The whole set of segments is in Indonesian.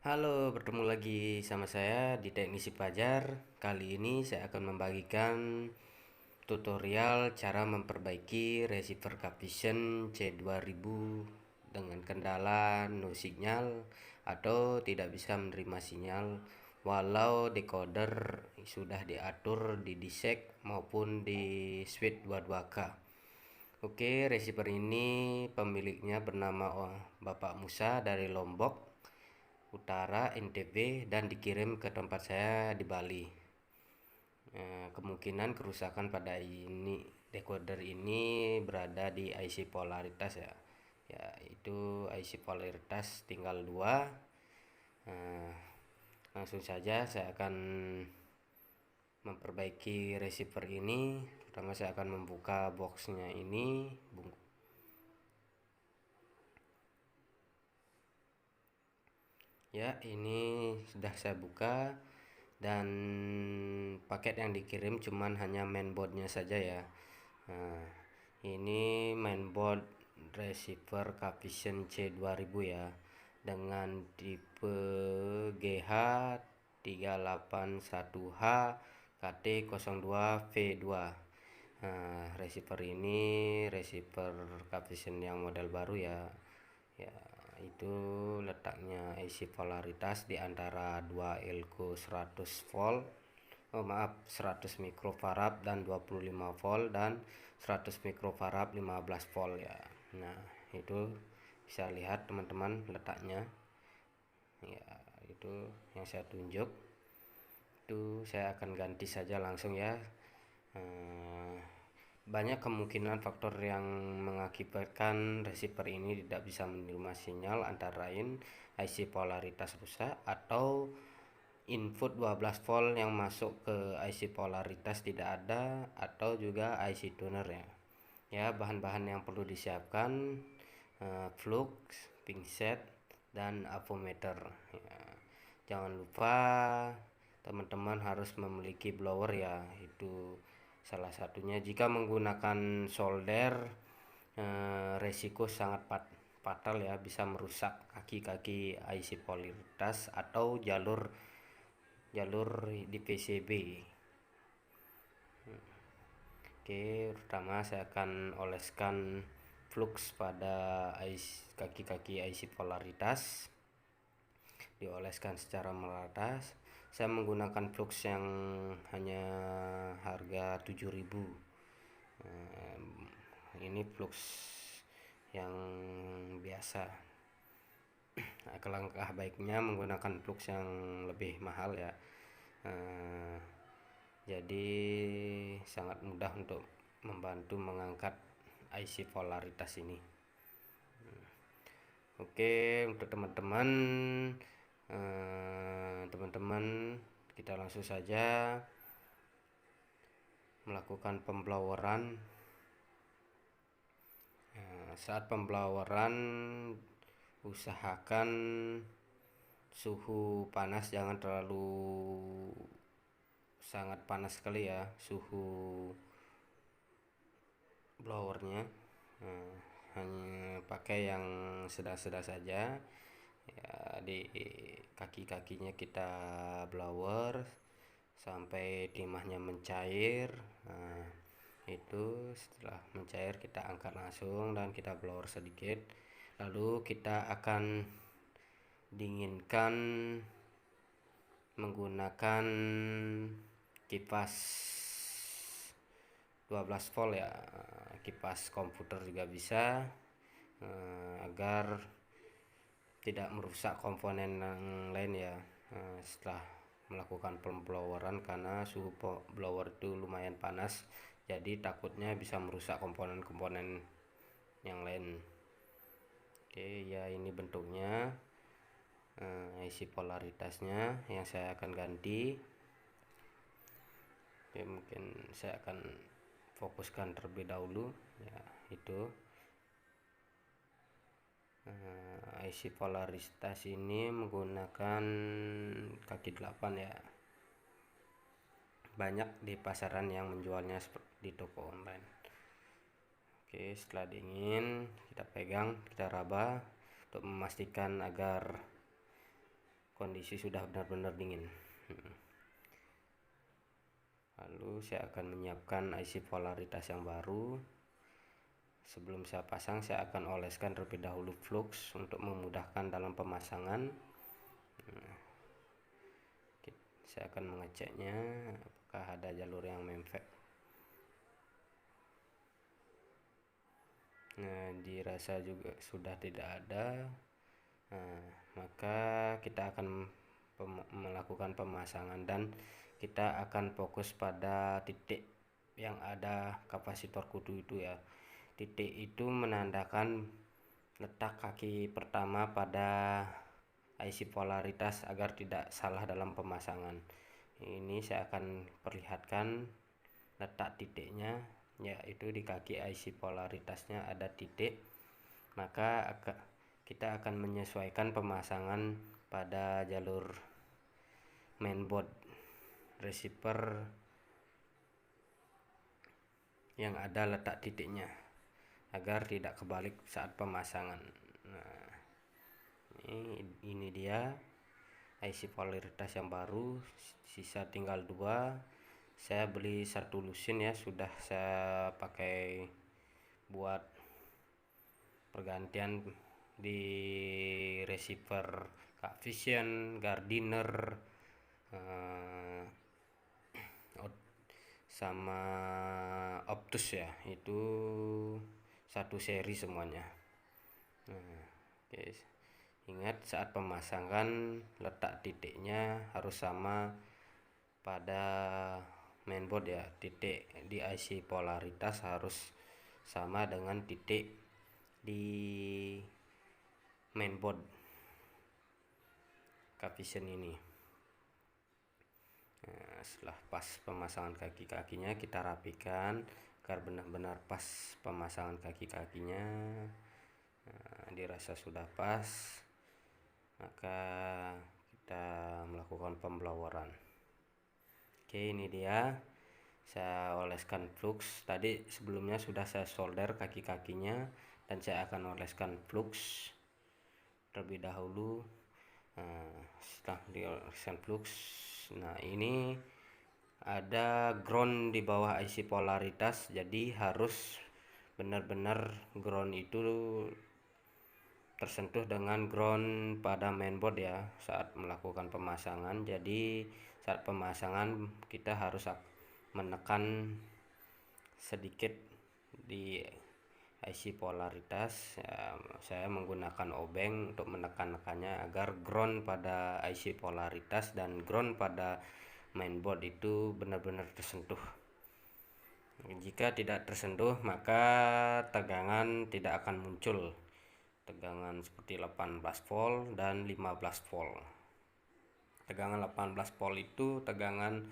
Halo, bertemu lagi sama saya di Teknisi Pajar. Kali ini saya akan membagikan tutorial cara memperbaiki receiver Capvision C2000 dengan kendala no sinyal atau tidak bisa menerima sinyal walau decoder sudah diatur di disek maupun di switch 22K. Oke, receiver ini pemiliknya bernama Bapak Musa dari Lombok Utara NTB dan dikirim ke tempat saya di Bali. Kemungkinan kerusakan pada ini decoder ini berada di IC polaritas ya. Ya, itu IC polaritas tinggal 2. Langsung saja saya akan memperbaiki receiver ini. Pertama saya akan membuka boxnya ini. Ya, ini sudah saya buka dan paket yang dikirim cuman hanya mainboardnya saja ya. Nah, ini mainboard receiver Capvision C2000 ya, dengan tipe GH381H KT02V2. Nah, receiver ini receiver Capvision yang model baru ya. Ya, itu letaknya IC polaritas di antara 2 elko 100 volt 100 mikrofarad dan 25 volt dan 100 mikrofarad 15 volt ya. Nah, itu bisa lihat teman-teman letaknya ya, itu yang saya tunjuk. Itu saya akan ganti saja langsung ya. Banyak kemungkinan faktor yang mengakibatkan receiver ini tidak bisa menerima sinyal, antara lain IC polaritas rusak atau input 12 volt yang masuk ke IC polaritas tidak ada, atau juga IC tuner ya. Ya, bahan-bahan yang perlu disiapkan flux, pinset, dan avometer ya. Jangan lupa teman-teman harus memiliki blower ya, itu salah satunya. Jika menggunakan solder, resiko sangat fatal ya, bisa merusak kaki-kaki IC polaritas atau jalur di PCB. Oke, pertama saya akan oleskan flux pada kaki-kaki IC polaritas. Dioleskan secara merata. Saya menggunakan flux yang hanya harga 7.000. Ini flux yang biasa. Nah, langkah baiknya menggunakan flux yang lebih mahal ya. Jadi sangat mudah untuk membantu mengangkat IC polaritas ini. Oke, untuk teman-teman kita langsung saja melakukan pembloweran. Saat pembloweran usahakan suhu panas jangan terlalu sangat panas sekali ya, suhu blowernya. Hanya pakai yang sedang-sedang saja ya, di kaki-kakinya kita blower sampai timahnya mencair. Itu setelah mencair kita angkat langsung dan kita blower sedikit, lalu kita akan dinginkan menggunakan kipas 12 volt ya, kipas komputer juga bisa, agar tidak merusak komponen yang lain ya. Setelah melakukan pembloweran, karena suhu blower itu lumayan panas, jadi takutnya bisa merusak komponen-komponen yang lain. Oke ya, ini bentuknya IC polaritasnya yang saya akan ganti. Oke, mungkin saya akan fokuskan terlebih dahulu ya, itu IC polaritas ini menggunakan kaki 8 ya. Banyak di pasaran yang menjualnya di toko online. Oke, setelah dingin kita pegang, kita raba untuk memastikan agar kondisi sudah benar-benar dingin. Lalu saya akan menyiapkan IC polaritas yang baru. Sebelum saya pasang, saya akan oleskan terlebih dahulu flux untuk memudahkan dalam pemasangan. Saya akan mengeceknya apakah ada jalur yang memfek. Nah, dirasa juga sudah tidak ada. Nah, maka kita akan melakukan pemasangan dan kita akan fokus pada titik yang ada kapasitor kudu itu ya. Titik itu menandakan letak kaki pertama pada IC polaritas agar tidak salah dalam pemasangan. Ini saya akan perlihatkan letak titiknya, yaitu di kaki IC polaritasnya ada titik. Maka kita akan menyesuaikan pemasangan pada jalur mainboard receiver yang ada letak titiknya agar tidak kebalik saat pemasangan. Nah, ini dia IC polaritas yang baru, sisa tinggal 2. Saya beli satu lusin ya, sudah saya pakai buat pergantian di receiver Vision, Gardiner, sama Optus ya, itu satu seri semuanya. Nah, guys, ingat saat pemasangan letak titiknya harus sama pada mainboard ya. Titik di IC polaritas harus sama dengan titik di mainboard Vision ini. Nah, setelah pas pemasangan kaki-kakinya, kita rapikan agar benar-benar pas pemasangan kaki-kakinya. Nah, dirasa sudah pas, maka kita melakukan pembloweran. Oke, ini dia saya oleskan flux. Tadi sebelumnya sudah saya solder kaki-kakinya dan saya akan oleskan flux terlebih dahulu. Nah, setelah dioleskan flux, nah ini ada ground di bawah IC polaritas, jadi harus benar-benar ground itu tersentuh dengan ground pada mainboard ya saat melakukan pemasangan. Jadi saat pemasangan kita harus menekan sedikit di IC polaritas ya, saya menggunakan obeng untuk menekan-nekannya agar ground pada IC polaritas dan ground pada mainboard itu benar-benar tersentuh. Jika tidak tersentuh, maka tegangan tidak akan muncul. Tegangan seperti 18 volt dan 15 volt. Tegangan 18 volt itu tegangan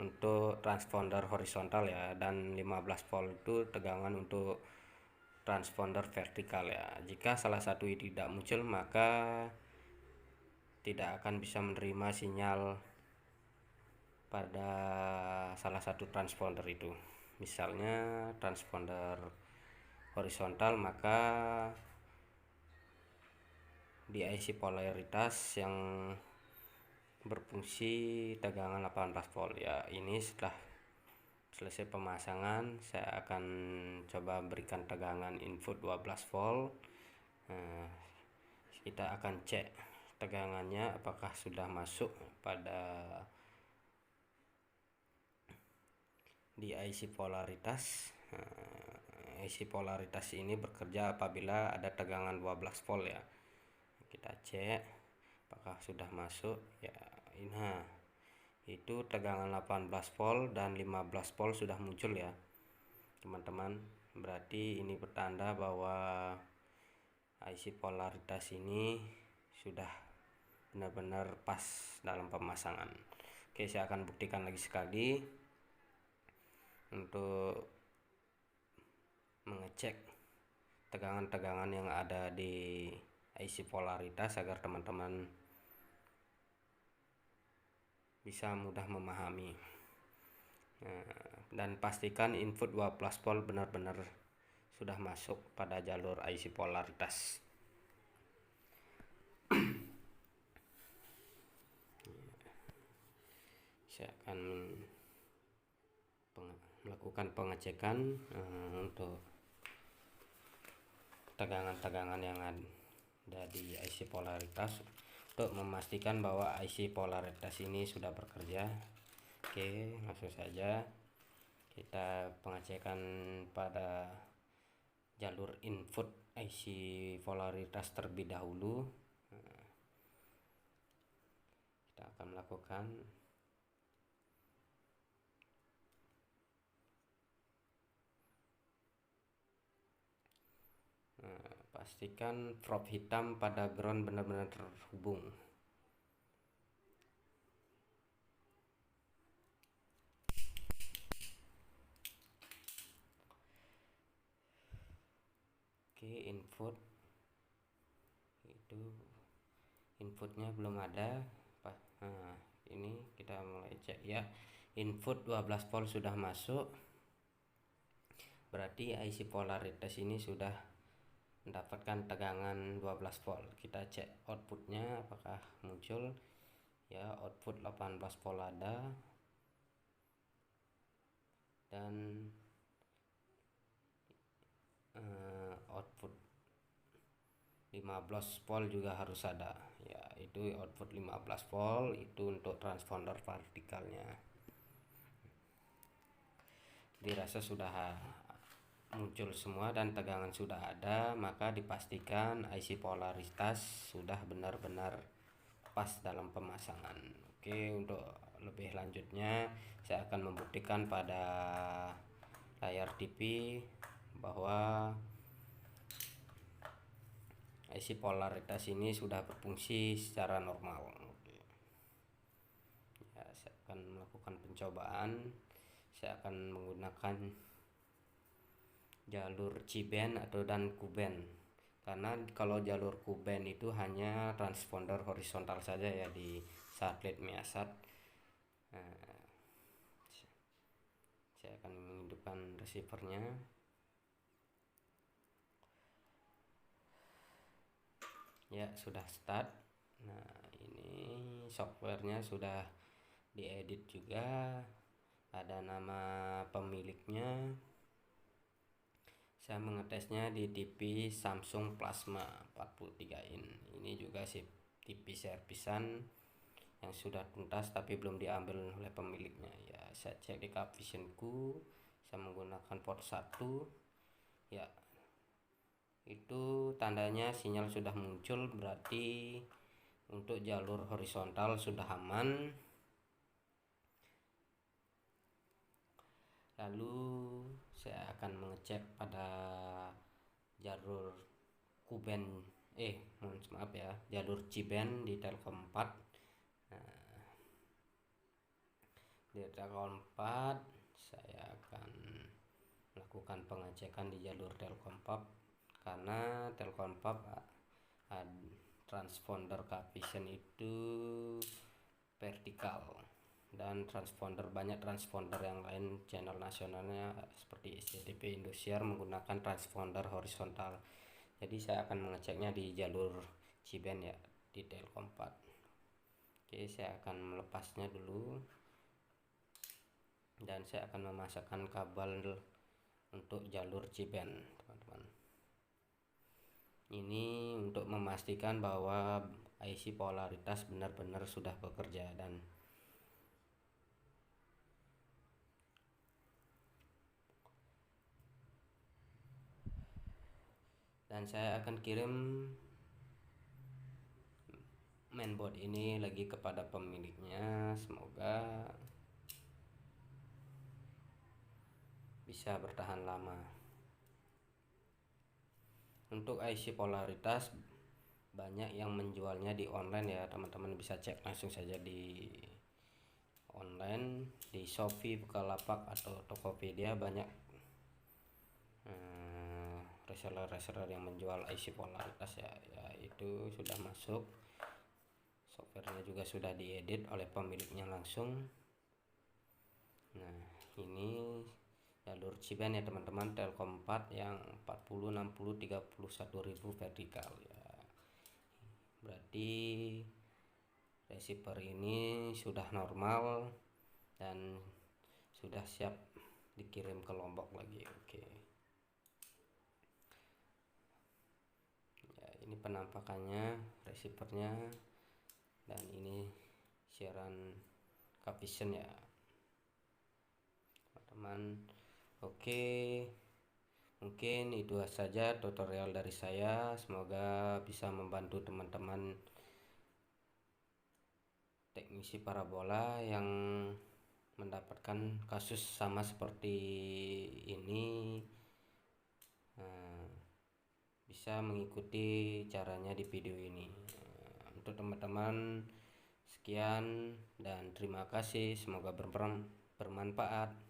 untuk transponder horizontal ya, dan 15 volt itu tegangan untuk transponder vertikal ya. Jika salah satu ini tidak muncul, maka tidak akan bisa menerima sinyal pada salah satu transponder itu. Misalnya transponder horizontal, maka di IC polaritas yang berfungsi tegangan 18 volt ya. Ini setelah selesai pemasangan, saya akan coba berikan tegangan input 12 volt. Nah, kita akan cek tegangannya apakah sudah masuk pada di IC polaritas. Nah, IC polaritas ini bekerja apabila ada tegangan 12 volt ya. Kita cek apakah sudah masuk ya. Nah, itu tegangan 18 volt dan 15 volt sudah muncul ya teman-teman. Berarti ini pertanda bahwa IC polaritas ini sudah benar-benar pas dalam pemasangan. Oke, saya akan buktikan lagi sekali untuk mengecek tegangan-tegangan yang ada di IC polaritas agar teman-teman bisa mudah memahami. Dan pastikan input 12 volt benar-benar sudah masuk pada jalur IC polaritas. saya akan melakukan pengecekan untuk tegangan-tegangan yang ada di IC polaritas untuk memastikan bahwa IC polaritas ini sudah bekerja. Oke, langsung saja kita pengecekan pada jalur input IC polaritas terlebih dahulu. Kita akan melakukan pastikan probe hitam pada ground benar-benar terhubung. Oke, inputnya belum ada. Nah, ini kita mulai cek ya. Input 12 volt sudah masuk, berarti IC polaritas ini sudah mendapatkan tegangan 12 volt. Kita cek outputnya apakah muncul ya. Output 18 volt ada, dan output 15 volt juga harus ada ya. Itu output 15 volt itu untuk transponder vertikalnya. Dirasa sudah muncul semua dan tegangan sudah ada, maka dipastikan IC polaritas sudah benar-benar pas dalam pemasangan. Oke, untuk lebih lanjutnya saya akan membuktikan pada layar TV bahwa IC polaritas ini sudah berfungsi secara normal. Oke. Ya, saya akan melakukan pencobaan. Saya akan menggunakan jalur C-band atau dan Q-band, karena kalau jalur Q-band itu hanya transponder horizontal saja ya di satelit Measat. Saya akan menghidupkan receivernya. Ya, sudah start. Nah, ini softwarenya sudah diedit juga, ada nama pemiliknya. Saya mengetesnya di TV Samsung Plasma 43 in. Ini juga sih TV servisan yang sudah tuntas tapi belum diambil oleh pemiliknya ya. Saya cek di Capvisionku, saya menggunakan port 1 ya. Itu tandanya sinyal sudah muncul, berarti untuk jalur horizontal sudah aman. Lalu saya akan mengecek pada jalur Q-band jalur C-band di Telkom 4. Nah, di Telkom 4 saya akan melakukan pengecekan di jalur Telkom 4, karena Telkom 4 transponder Capvision itu vertikal, dan banyak transponder yang lain channel nasionalnya seperti SCTV Indosiar menggunakan transponder horizontal. Jadi saya akan mengeceknya di jalur C-band ya di Telkom 4. Oke, saya akan melepasnya dulu dan saya akan memasangkan kabel untuk jalur C-band, teman-teman. Ini untuk memastikan bahwa IC polaritas benar-benar sudah bekerja, dan saya akan kirim mainboard ini lagi kepada pemiliknya. Semoga bisa bertahan lama. Untuk IC polaritas banyak yang menjualnya di online ya, teman-teman bisa cek langsung saja di online di Shopee, Bukalapak atau Tokopedia. Banyak reseller yang menjual IC polaritas ya, itu sudah masuk. Softwarenya juga sudah diedit oleh pemiliknya langsung. Nah, ini jalur C-band ya teman-teman, Telkom 4 yang 40 60 31.000 vertikal ya. Berarti receiver ini sudah normal dan sudah siap dikirim ke Lombok lagi. Oke. Ya, ini penampakannya, receivernya, dan ini siaran Capvision ya teman-teman. Oke, mungkin itu saja tutorial dari saya, semoga bisa membantu teman-teman teknisi parabola yang mendapatkan kasus sama seperti ini. Bisa mengikuti caranya di video ini. Untuk teman-teman, sekian dan terima kasih, semoga bermanfaat.